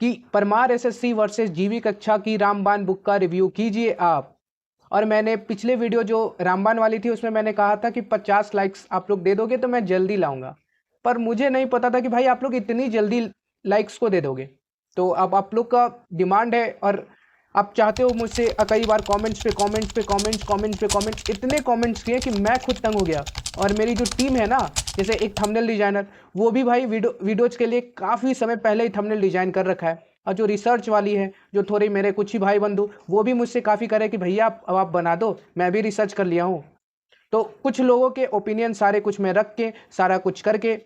कि Parmar SSC versus जीवी कक्षा की रामबाण बुक का रिव्यू कीजिए आप। और मैंने पिछले वीडियो जो रामबाण वाली थी उसमें मैंने कहा था कि 50 लाइक्स आप लोग दे दोगे तो मैं जल्दी लाऊंगा, पर मुझे नहीं पता था कि भाई आप लोग इतनी जल्दी लाइक्स को दे दोगे। तो अब आप लोग का डिमांड है और आप चाहते हो मुझसे, कई बार कमेंट्स पे कमेंट्स पे कमेंट्स कमेंट्स पे कमेंट्स, इतने कमेंट्स किए कि मैं खुद तंग हो गया। और मेरी जो टीम है ना, जैसे एक थंबनेल डिजाइनर, वो भी भाई वीडियोज के लिए काफ़ी समय पहले ही थंबनेल डिजाइन कर रखा है। और जो रिसर्च वाली है, जो थोड़े मेरे कुछ ही भाई बंधु, वो भी मुझसे काफ़ी करे कि भैया आप बना दो, मैं भी रिसर्च कर लिया हूँ। तो कुछ लोगों के ओपिनियन सारे कुछ मैं रख के, सारा कुछ करके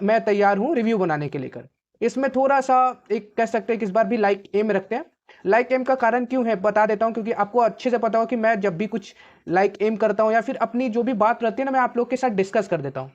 मैं तैयार हूँ रिव्यू बनाने के लेकर। इसमें थोड़ा सा एक कह सकते हैं कि इस बार भी लाइक एम रखते हैं। लाइक एम का कारण क्यों है बता देता हूँ, क्योंकि आपको अच्छे से पता हो कि मैं जब भी कुछ लाइक एम करता हूँ या फिर अपनी जो भी बात रहती है ना, मैं आप लोग के साथ डिस्कस कर देता हूँ।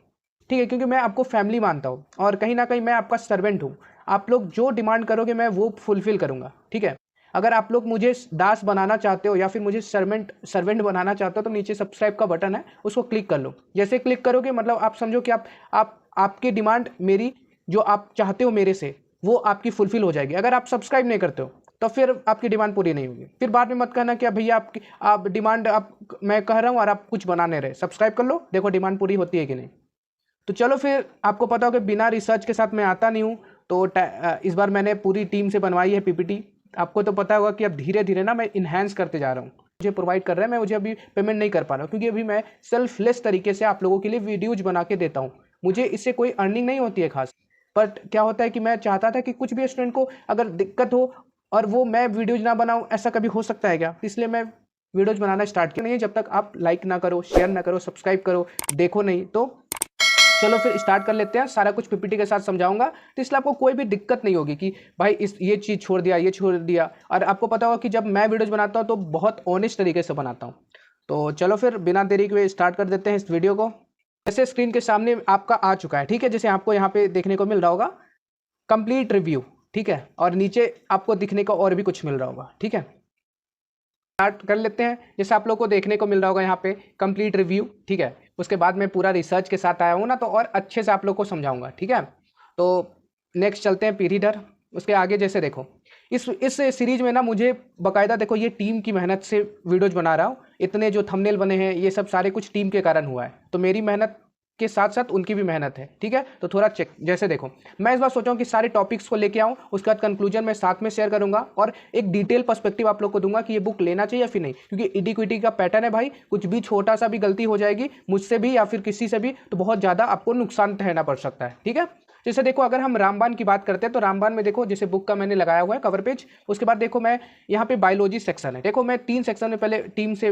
ठीक है, क्योंकि मैं आपको फैमिली मानता हूँ और कहीं ना कहीं मैं आपका सर्वेंट हूँ। आप लोग जो डिमांड करोगे मैं वो फुलफिल करूँगा। ठीक है, अगर आप लोग मुझे दास बनाना चाहते हो या फिर मुझे सर्वेंट बनाना चाहते हो तो नीचे सब्सक्राइब का बटन है, उसको क्लिक कर लो। जैसे क्लिक करोगे मतलब आप समझो कि आपकी डिमांड, मेरी जो आप चाहते हो मेरे से, वो आपकी फुलफिल हो जाएगी। अगर आप सब्सक्राइब नहीं करते हो तो फिर आपकी डिमांड पूरी नहीं होगी। फिर बाद में मत कहना कि भैया आप डिमांड मैं कह रहा हूँ और आप कुछ बना नहीं रहे। सब्सक्राइब कर लो, देखो डिमांड पूरी होती है कि नहीं। तो चलो फिर, आपको पता हो कि बिना रिसर्च के साथ मैं आता नहीं हूँ, तो इस बार मैंने पूरी टीम से बनवाई है पीपीटी। आपको तो पता होगा कि अब धीरे धीरे ना मैं इन्हेंस करते जा रहा हूँ। मुझे प्रोवाइड कर रहे हैं, मैं मुझे अभी पेमेंट नहीं कर पा रहा हूँ, क्योंकि अभी मैं सेल्फलेस तरीके से आप लोगों के लिए वीडियोज बना के देता हूँ। मुझे इससे कोई अर्निंग नहीं होती है खास, बट क्या होता है कि मैं चाहता था कि कुछ भी स्टूडेंट को अगर दिक्कत हो और वो मैं वीडियोज ना बनाऊँ, ऐसा कभी हो सकता है क्या? इसलिए मैं वीडियोज बनाना स्टार्ट किया। नहीं, जब तक आप लाइक ना करो, शेयर ना करो, सब्सक्राइब करो, देखो नहीं तो चलो फिर स्टार्ट कर लेते हैं। सारा कुछ पीपीटी के साथ समझाऊंगा, तो इसलिए आपको कोई भी दिक्कत नहीं होगी कि भाई ये चीज़ छोड़ दिया, ये छोड़ दिया। और आपको पता होगा कि जब मैं वीडियोज बनाता हूँ तो बहुत ऑनेस्ट तरीके से बनाता हूँ। तो चलो फिर बिना देरी के स्टार्ट कर देते हैं इस वीडियो को। जैसे स्क्रीन के सामने आपका आ चुका है, ठीक है, जैसे आपको यहाँ पे देखने को मिल रहा होगा कंप्लीट रिव्यू। ठीक है, और नीचे आपको दिखने को और भी कुछ मिल रहा होगा। ठीक है, स्टार्ट कर लेते हैं। जैसे आप लोग को देखने को मिल रहा होगा यहाँ पे कंप्लीट रिव्यू। ठीक है, उसके बाद मैं पूरा रिसर्च के साथ आया हूँ ना, तो और अच्छे से आप लोग को समझाऊंगा। ठीक है, तो नेक्स्ट चलते हैं पीरीडर। उसके आगे जैसे देखो, इस सीरीज में ना मुझे बकायदा देखो, ये टीम की मेहनत से वीडियोज बना रहा हूँ। इतने जो थंबनेल बने हैं ये सब सारे कुछ टीम के कारण हुआ है, तो मेरी मेहनत के साथ साथ उनकी भी मेहनत है। ठीक है, तो थोड़ा चेक। जैसे देखो, मैं इस बार सोचा हूँ कि सारे टॉपिक्स को लेके आऊँ, उसके बाद कंक्लूजन में साथ में शेयर करूंगा और एक डिटेल पर्सपेक्टिव आप लोग को दूंगा कि ये बुक लेना चाहिए या फिर नहीं। क्योंकि इडिक्विटी का पैटर्न है भाई, कुछ भी छोटा सा भी गलती हो जाएगी मुझसे भी या फिर किसी से भी, तो बहुत ज़्यादा आपको नुकसान ठहरना पड़ सकता है। ठीक है, जैसे देखो, अगर हम रामबाण की बात करते हैं तो रामबाण में देखो, जैसे बुक का मैंने लगाया हुआ है कवर पेज। उसके बाद देखो, मैं यहाँ पे बायोलॉजी सेक्शन है। देखो, मैं 3 सेक्शन में पहले टीम से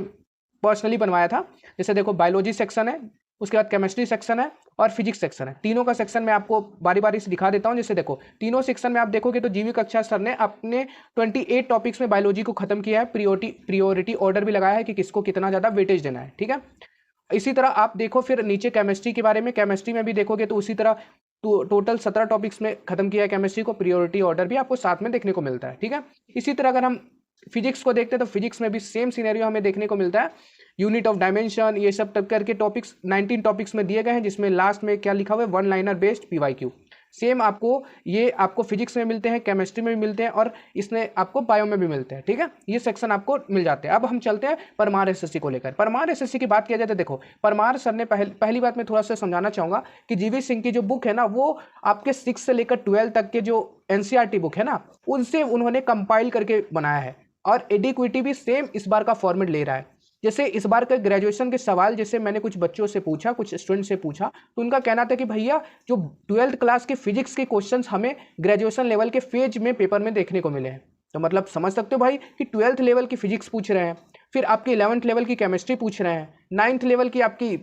पर्सनली बनवाया था। जैसे देखो, बायोलॉजी सेक्शन है, उसके बाद केमिस्ट्री सेक्शन है और फिजिक्स सेक्शन है। तीनों का सेक्शन मैं आपको बारी बारी से दिखा देता हूं। जैसे देखो, तीनों सेक्शन में आप देखोगे तो जीवी कक्षा सर ने अपने 28 टॉपिक्स में बायोलॉजी को खत्म किया है। प्रियोरिटी ऑर्डर भी लगाया है कि किसको कितना ज़्यादा वेटेज देना है। ठीक है, इसी तरह आप देखो फिर नीचे केमिस्ट्री के बारे में, केमिस्ट्री में भी देखोगे तो उसी तरह टोटल 17 टॉपिक्स में खत्म किया है केमिस्ट्री को। प्रियोरिटी ऑर्डर भी आपको साथ में देखने को मिलता है। ठीक है, इसी तरह अगर हम फिजिक्स को देखते हैं तो फिजिक्स में भी सेम सिनेरियो हमें देखने को मिलता है। यूनिट ऑफ डायमेंशन, ये सब तक करके टॉपिक्स 19 टॉपिक्स में दिए गए हैं, जिसमें लास्ट में क्या लिखा हुआ है, one liner based PYQ. Same आपको फिजिक्स में मिलते हैं, केमिस्ट्री में भी मिलते हैं और इसमें आपको बायो में भी मिलते हैं। ठीक है, ये सेक्शन आपको मिल जाते हैं। अब हम चलते हैं परमार एसएससी को लेकर। परमार एसएससी की बात किया जाए तो देखो, परमार सर ने पहली बात मैं थोड़ा सा समझाना चाहूंगा कि जीवी सिंह की जो बुक है ना, वो आपके 6 से लेकर 12 तक के जो एनसीईआरटी बुक है ना, उनसे उन्होंने कंपाइल करके बनाया है। और एडिक्विटी भी सेम इस बार का फॉर्मेट ले रहा है। जैसे इस बार का ग्रेजुएशन के सवाल, जैसे मैंने कुछ बच्चों से पूछा, कुछ स्टूडेंट से पूछा, तो उनका कहना था कि भैया जो 12th क्लास के फिजिक्स के क्वेश्चंस हमें ग्रेजुएशन लेवल के फेज में पेपर में देखने को मिले हैं। तो मतलब समझ सकते हो भाई कि 12th लेवल की फिजिक्स पूछ रहे हैं, फिर आपकी 11th लेवल की केमिस्ट्री पूछ रहे हैं, 9th लेवल की आपकी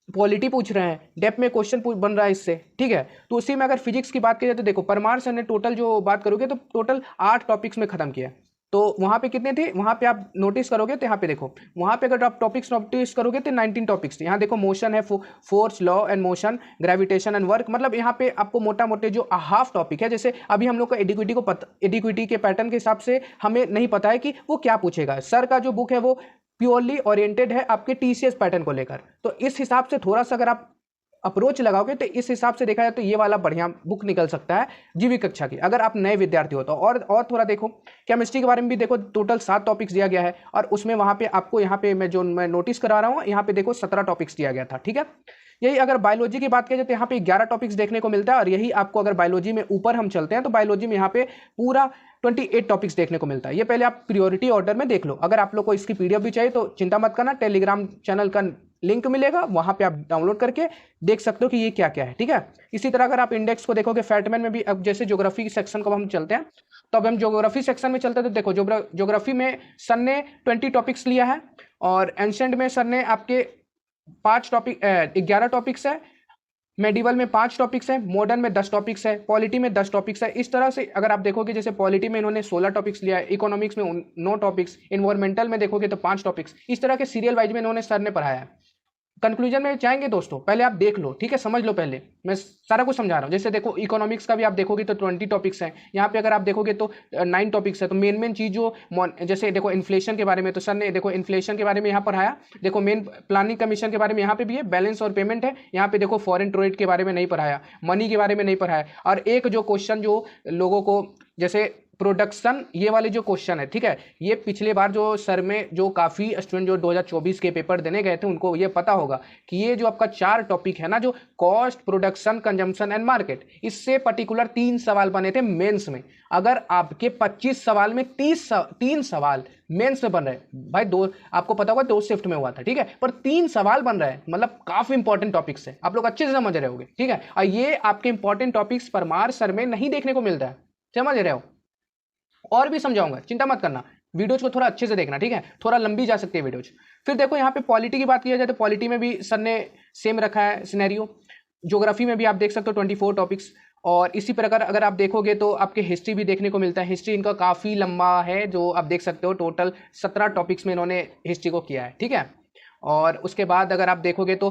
पॉलिटी पूछ रहे हैं, डेप्थ में क्वेश्चन बन रहा है इससे। ठीक है, तो उसी में अगर फिजिक्स की बात की जाए तो देखो, परमार सर ने टोटल जो बात करोगे तो टोटल 8 टॉपिक्स में खत्म किया। तो वहाँ पे कितने थे, वहाँ पे आप नोटिस करोगे तो यहाँ पे देखो, वहाँ पे अगर आप टॉपिक्स नोटिस करोगे तो 19 टॉपिक्स थे। यहाँ देखो, मोशन है, force, law and motion, gravitation and work, मतलब यहाँ पे आपको मोटा मोटे जो हाफ टॉपिक है। जैसे अभी हम लोग का एडिक्विटी के पैटर्न के हिसाब से हमें नहीं पता है कि वो क्या पूछेगा। सर का जो बुक है वो प्योरली ओरिएंटेड है आपके टीसीएस पैटर्न को लेकर। तो इस हिसाब से थोड़ा सा अगर आप अप्रोच लगाओगे तो इस हिसाब से देखा जाए तो ये वाला बढ़िया बुक निकल सकता है जीविक कक्षा की, अगर आप नए विद्यार्थी हो तो। और थोड़ा देखो केमिस्ट्री के बारे में भी देखो, टोटल 7 टॉपिक्स दिया गया है और उसमें वहाँ पे आपको यहाँ पे मैं नोटिस करा रहा हूँ, यहाँ पे देखो 17 टॉपिक्स दिया गया था, ठीक है। यही अगर बायोलॉजी की बात की जाए तो यहाँ पे 11 टॉपिक्स देखने को मिलता है, और यही आपको अगर बायोलॉजी में ऊपर हम चलते हैं तो बायोलॉजी में यहाँ पे पूरा 28 टॉपिक्स देखने को मिलता है। ये पहले आप प्रियोरिटी ऑर्डर में देख लो। अगर आप लोग को इसकी पीडीएफ भी चाहिए तो चिंता मत करना, टेलीग्राम चैनल का लिंक मिलेगा, वहां पे आप डाउनलोड करके देख सकते हो कि ये क्या क्या है, ठीक है। इसी तरह अगर आप इंडेक्स को देखोगे फैटमैन में भी, अब जैसे ज्योग्राफी सेक्शन को हम चलते हैं तो अब हम ज्योग्राफी सेक्शन में चलते हैं तो देखो ज्योग्राफी में सर ने 20 टॉपिक्स लिया है, और एंशेंट में सर ने आपके 11 टॉपिक्स है, मेडिवल में 5 टॉपिक्स है, मॉडर्न में 10 टॉपिक्स है, पॉलिटी में 10 टॉपिक्स है। इस तरह से अगर आप देखोगे जैसे पॉलिटी में इन्होंने 16 टॉपिक्स लिया है, इकोनॉमिक्स में 9 टॉपिक्स, इन्वायरमेंटल में देखोगे तो 5 टॉपिक्स, इस तरह के सीरियल वाइज में इन्होंने सर ने पढ़ाया है। कंक्लूजन में जाएंगे दोस्तों, पहले आप देख लो, ठीक है, समझ लो, पहले मैं सारा कुछ समझा रहा हूँ। जैसे देखो इकोनॉमिक्स का भी आप देखोगे तो 20 टॉपिक्स हैं, यहाँ पे अगर आप देखोगे तो 9 टॉपिक्स है। तो मेन चीज जो जैसे देखो इन्फ्लेशन के बारे में तो सर ने देखो इन्फ्लेशन के बारे में यहाँ पढ़ाया, देखो मेन प्लानिंग कमीशन के बारे में यहाँ पे भी है, बैलेंस और पेमेंट है, यहाँ पे देखो फॉरेन ट्रेड के बारे में नहीं पढ़ाया, मनी के बारे में नहीं पढ़ाया। और एक जो क्वेश्चन जो लोगों को जैसे प्रोडक्शन, ये वाले जो क्वेश्चन है, ठीक है, ये पिछले बार जो सर में जो काफ़ी स्टूडेंट जो 2024 के पेपर देने गए थे उनको ये पता होगा कि ये जो आपका 4 टॉपिक है ना, जो cost, production, consumption and market, इससे पर्टिकुलर 3 सवाल बने थे मेंस में। अगर आपके 25 सवाल में 3 सवाल मेंस में बन रहे हैं भाई, आपको पता होगा 2 शिफ्ट में हुआ था, ठीक है, पर 3 सवाल बन रहे हैं, मतलब काफी इंपॉर्टेंट टॉपिक्स है, आप लोग अच्छे से समझ रहे होगे, ठीक है। और ये आपके इंपॉर्टेंट टॉपिक्स परमार सर में नहीं देखने को मिलता है, समझ रहे हो। और भी समझाऊंगा, चिंता मत करना, वीडियोज को थोड़ा अच्छे से देखना, ठीक है, थोड़ा लंबी जा सकती है वीडियोज। फिर देखो यहाँ पे पॉलिटी की बात की जाए तो पॉलिटी में भी सर ने सेम रखा है सिनेरियो। ज्योग्राफी में भी आप देख सकते हो 24 टॉपिक्स, और इसी प्रकार अगर आप देखोगे तो आपके हिस्ट्री भी देखने को मिलता है। हिस्ट्री इनका काफ़ी लंबा है, जो आप देख सकते हो टोटल 17 टॉपिक्स में इन्होंने हिस्ट्री को किया है, ठीक है। और उसके बाद अगर आप देखोगे तो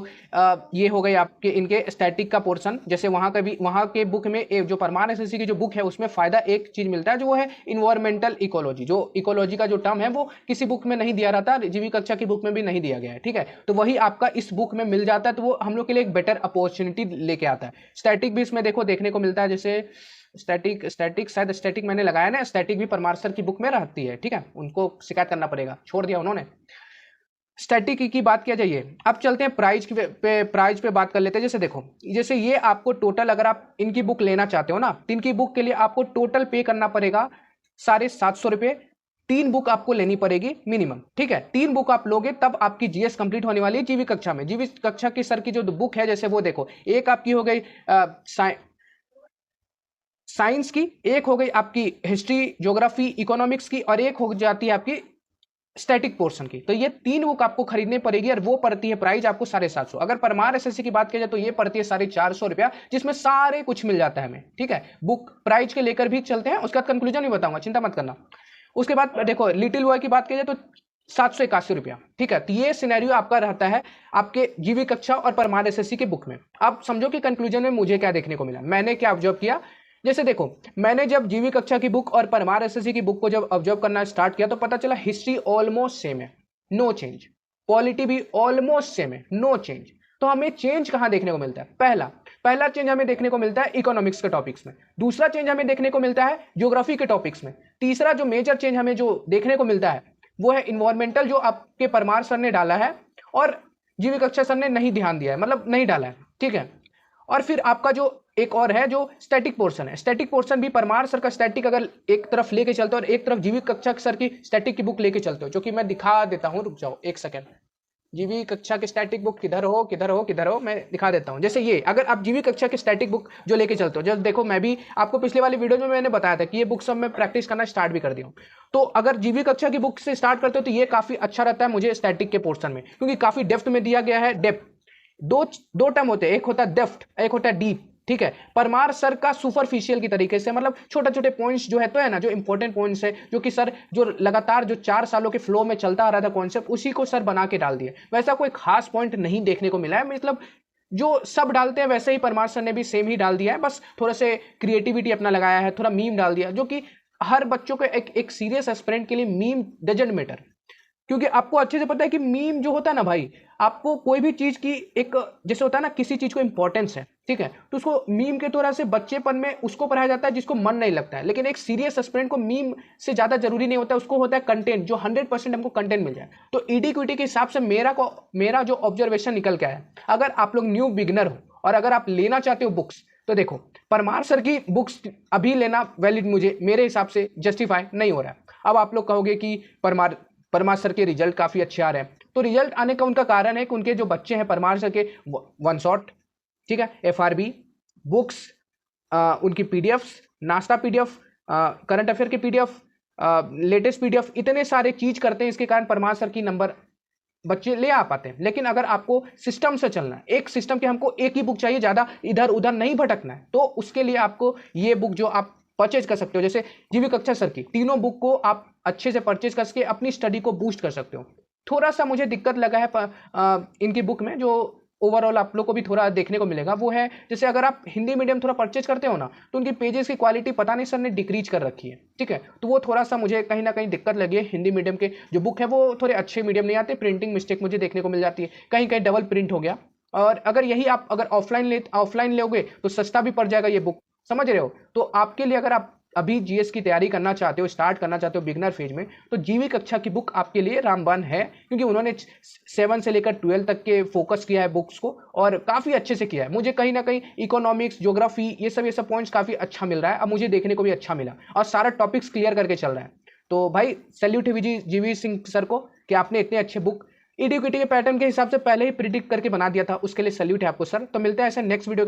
ये हो गई आपके इनके स्टैटिक का पोर्शन। जैसे वहाँ के बुक में जो परमार एसएससी की जो बुक है उसमें फ़ायदा एक चीज़ मिलता है, जो वो है इन्वायरमेंटल इकोलॉजी। जो इकोलॉजी का जो टर्म है वो किसी बुक में नहीं दिया रहता, जीवी कक्षा की बुक में भी नहीं दिया गया है, ठीक है, तो वही आपका इस बुक में मिल जाता है, तो वो हम लोग के लिए एक बेटर अपॉर्चुनिटी लेके आता है। स्टैटिक भी इसमें देखो देखने को मिलता है, जैसे स्टैटिक शायद स्टैटिक मैंने लगाया ना, स्टैटिक भी परमार सर की बुक में रहती है, ठीक है, उनको शिकायत करना पड़ेगा, छोड़ दिया उन्होंने। स्टैटिक की बात किया जाइए। अब चलते हैं प्राइज पे बात कर लेते हैं। जैसे देखो, जैसे ये आपको टोटल अगर आप इनकी बुक लेना चाहते हो ना, तो इनकी बुक के लिए आपको टोटल पे करना पड़ेगा 750 रुपये। 3 बुक आपको लेनी पड़ेगी मिनिमम, ठीक है, 3 बुक आप लोगे तब आपकी जीएस कंप्लीट होने वाली है जीवी कक्षा में। जीवी कक्षा की सर की जो बुक है, जैसे वो देखो, एक आपकी हो गई साइंस की, एक हो गई आपकी हिस्ट्री, ज्योग्राफी, इकोनॉमिक्स की, और एक हो जाती है आपकी स्टैटिक पोर्शन की। तो ये 3 बुक आपको खरीदनी पड़ेगी, और वो पड़ती है प्राइस आपको 750। अगर परमार एसएससी की बात की जाए तो ये पड़ती है 450 रुपया, जिसमें सारे कुछ मिल जाता है हमें, ठीक है। बुक प्राइस के लेकर भी चलते हैं, उसके बाद कंक्लूजन भी बताऊंगा, चिंता मत करना। उसके बाद देखो लिटिल बॉय की बात की जाए तो 781 रुपया, ठीक है। तो ये सिनेरियो आपका रहता है आपके जीवी कक्षा और परमार एसएससी के बुक में। आप समझो कि कंक्लूजन में मुझे क्या देखने को मिला, मैंने क्या ऑब्जर्व किया। जैसे देखो, मैंने जब जीवी कक्षा की बुक और परमार एसएससी की बुक को जब ऑब्जर्व करना स्टार्ट किया तो पता चला हिस्ट्री ऑलमोस्ट सेम है, नो चेंज। पॉलिटी भी ऑलमोस्ट सेम है, नो चेंज। तो हमें चेंज कहां देखने को मिलता है? पहला चेंज हमें देखने को मिलता है इकोनॉमिक्स के टॉपिक्स में, दूसरा चेंज हमें देखने को मिलता है ज्योग्राफी के टॉपिक्स में, तीसरा जो मेजर चेंज हमें जो देखने को मिलता है वो है इन्वायरमेंटल, जो आपके परमार सर ने डाला है और जीवी कक्षा सर ने नहीं ध्यान दिया है, मतलब नहीं डाला है, ठीक है। और फिर आपका जो एक और है जो स्टैटिक पोर्शन है, स्टैटिक पोर्शन भी परमार सर का स्टैटिक अगर एक तरफ लेके चलते हो और एक तरफ जीवी कक्षा सर की स्टैटिक की बुक लेके चलते हो, जो कि मैं दिखा देता हूं, रुक जाओ एक सेकंड। जीवी कक्षा की स्टैटिक बुक किधर हो, मैं दिखा देता हूं। जैसे ये, अगर आप जीवी कक्षा की स्टैटिक बुक जो लेके चलते हो, जब देखो, मैं भी आपको पिछले वाली वीडियो में मैंने बताया था कि ये बुक सब मैं प्रैक्टिस करना स्टार्ट भी कर दिया हूं। तो अगर जीवी कक्षा की बुक से स्टार्ट करते हो तो ये काफी अच्छा रहता है मुझे स्टैटिक के पोर्शन में, क्योंकि काफी डेप्थ में दिया गया है। डेप्थ दो टर्म होते हैं, एक होता है डेप्थ, एक होता है डीप, ठीक है। परमार सर का सुपरफिशियल की तरीके से, मतलब छोटे छोटे पॉइंट्स जो है तो है ना, जो इंपॉर्टेंट पॉइंट्स है, जो कि सर जो लगातार जो 4 सालों के फ्लो में चलता आ रहा था कॉन्सेप्ट, उसी को सर बना के डाल दिया। वैसा कोई खास पॉइंट नहीं देखने को मिला है, मतलब जो सब डालते हैं वैसे ही परमार सर ने भी सेम ही डाल दिया है, बस थोड़ा से क्रिएटिविटी अपना लगाया है, थोड़ा मीम डाल दिया, जो कि हर बच्चों को एक सीरियस एस्पिरेंट के लिए मीम डजंट मैटर। क्योंकि आपको अच्छे से पता है कि मीम जो होता है ना भाई, आपको कोई भी चीज की एक, जैसे होता है ना किसी चीज को इंपॉर्टेंस है, ठीक है, तो उसको मीम के तरह से बच्चेपन में उसको पढ़ाया जाता है जिसको मन नहीं लगता है। लेकिन एक सीरियस एस्पिरेंट को मीम से ज्यादा जरूरी नहीं होता है, उसको होता है कंटेंट, जो 100% हमको कंटेंट मिल जाए। तो ईडी क्विटी के हिसाब से मेरा जो ऑब्जर्वेशन निकल के आया, अगर आप लोग न्यू बिगनर हो और अगर आप लेना चाहते हो बुक्स, तो देखो परमार सर की बुक्स अभी लेना वैलिड मुझे मेरे हिसाब से जस्टिफाई नहीं हो रहा है। अब आप लोग कहोगे कि परमार सर के रिजल्ट काफी अच्छे आ रहे हैं, तो रिजल्ट आने का उनका कारण है कि उनके जो बच्चे हैं परमार सर के वन शॉट, ठीक है, एफआरबी बुक्स, उनकी पीडीएफ्स, नाश्ता पीडीएफ, करंट अफेयर के पीडीएफ, लेटेस्ट पीडीएफ, इतने सारे चीज करते हैं, इसके कारण परमार सर की नंबर बच्चे ले आ पाते हैं। लेकिन अगर आपको सिस्टम से चलना है, एक सिस्टम के हमको एक ही बुक चाहिए, ज्यादा इधर उधर नहीं भटकना है, तो उसके लिए आपको ये बुक जो आप परचेज कर सकते हो, जैसे जीवी कक्षा सर की तीनों बुक को आप अच्छे से परचेज करके अपनी स्टडी को बूस्ट कर सकते हो। थोड़ा सा मुझे दिक्कत लगा है इनकी बुक में, जो ओवरऑल आप लोग को भी थोड़ा देखने को मिलेगा, वो है जैसे अगर आप हिंदी मीडियम थोड़ा परचेज करते हो ना, तो उनकी पेजेस की क्वालिटी पता नहीं सर ने डिक्रीज कर रखी है, ठीक है, तो वो थोड़ा सा मुझे कहीं ना कहीं दिक्कत लगी है। हिंदी मीडियम के जो बुक है वो थोड़े अच्छे मीडियम नहीं आते, प्रिंटिंग मिस्टेक मुझे देखने को मिल जाती है, कहीं कहीं डबल प्रिंट हो गया। और अगर यही आप अगर ऑफलाइन लोगे तो सस्ता भी पड़ जाएगा ये बुक, समझ रहे हो। तो आपके लिए अगर आप अभी जीएस की तैयारी करना चाहते हो, स्टार्ट करना चाहते हो बिगनर फेज में, तो जीवी कक्षा की बुक आपके लिए रामबाण है, क्योंकि उन्होंने 7 से लेकर 12 तक के फोकस किया है बुक्स को, और काफी अच्छे से किया है। मुझे कहीं ना कहीं इकोनॉमिक्स, ज्योग्राफी, ये सब पॉइंट्स काफी अच्छा मिल रहा है, अब मुझे देखने को भी अच्छा मिला, और सारा टॉपिक्स क्लियर करके चल रहा है। तो भाई सैल्यूट है जीवी सिंह सर को कि आपने इतने अच्छे बुक ईडीक्यूटी के पैटर्न के हिसाब से पहले ही प्रिडिक्ट करके बना दिया था, उसके लिए सैल्यूट है आपको सर। तो मिलते हैं ऐसे नेक्स्ट वीडियो के साथ।